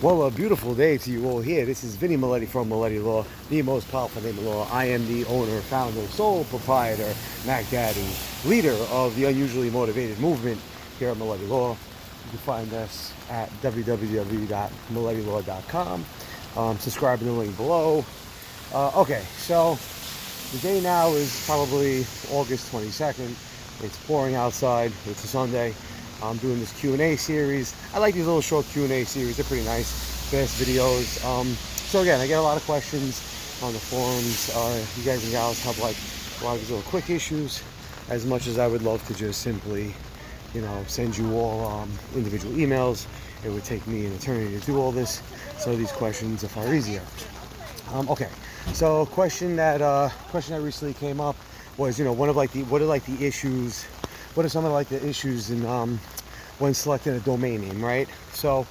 Well, a beautiful day to you all here. This is Vinny Miletti from Miletti Law, the most powerful name in law. I am the owner, founder, sole proprietor, Mac Daddy, leader of the unusually motivated movement here at Miletti Law. You can find us at www.milettilaw.com. Subscribe in the link below. Okay, so the day now is probably August 22nd. It's pouring outside. It's a Sunday. I'm doing this Q&A series. I like these little short Q&A series. They're pretty nice, fast videos. So again, I get a lot of questions on the forums. You guys and gals have like a lot of these little quick issues. As much as I would love to just simply, send you all individual emails, it would take me an eternity to do all this. So these questions are far easier. Okay, so question that recently came up was, what are the issues? What are some of the issues in when selecting a domain name, right? So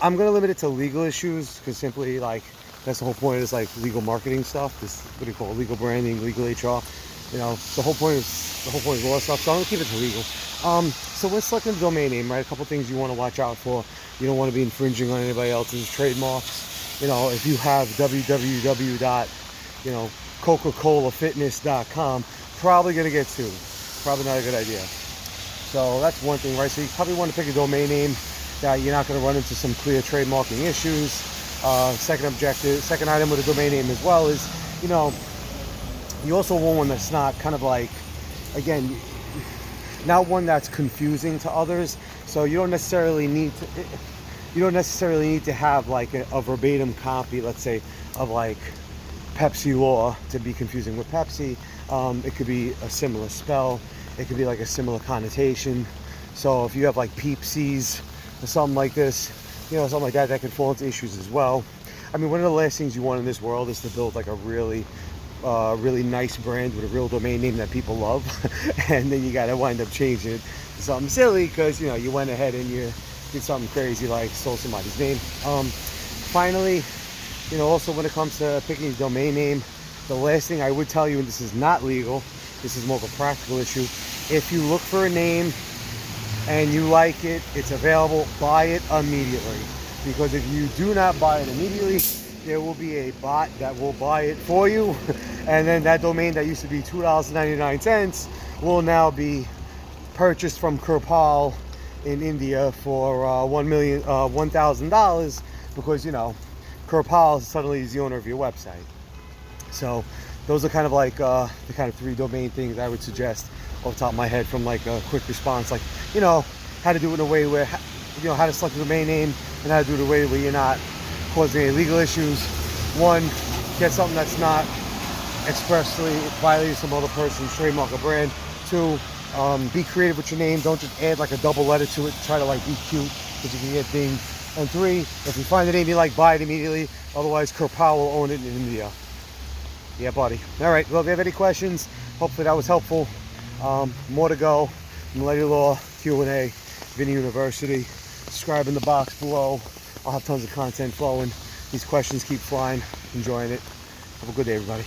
I'm gonna limit it to legal issues because simply that's the whole point is legal marketing stuff. This what do you call it? Legal branding, legal HR. The whole point is law stuff. So I'm gonna keep it to legal. So when selecting a domain name, right? A couple things you want to watch out for. You don't want to be infringing on anybody else's trademarks. If you have www.coca-colafitness.com, probably gonna get sued. Probably not a good idea. So that's one thing, right? So you probably want to pick a domain name that you're not going to run into some clear trademarking issues. Second item with a domain name as well is, you also want one that's not again, not one that's confusing to others. So you don't necessarily need to have a verbatim copy, let's say, of Pepsi Law to be confusing with Pepsi. It could be a similar spell. It could be a similar connotation. So if you have Peepsies or something like this, something like that can fall into issues as well. I mean, one of the last things you want in this world is to build a really nice brand with a real domain name that people love, and then you got to wind up changing it to something silly because you went ahead and you did something crazy like stole somebody's name. Finally, also when it comes to picking a domain name, the last thing I would tell you, and this is not legal, this is more of a practical issue, if you look for a name and you like it, it's available, buy it immediately. Because if you do not buy it immediately, there will be a bot that will buy it for you, and then that domain that used to be $2.99 will now be purchased from Kirpal in India for $1,000 because Kirpal suddenly is the owner of your website. So those are kind of the kind of three domain things I would suggest off the top of my head from a quick response, how to do it in a way where, how to select a domain name and how to do it in a way where you're not causing any legal issues. One, get something that's not expressly violating some other person's trademark or brand. Two, be creative with your name. Don't just add a double letter to it to try to be cute because you can get dinged. And three, if you find a name you like, buy it immediately. Otherwise, Kirpal will own it in India. Yeah, buddy. All right. Well, if you have any questions, hopefully that was helpful. More to go. Miletti Law, Q&A, Vinny University. Subscribe in the box below. I'll have tons of content flowing. These questions keep flying. Enjoying it. Have a good day, everybody.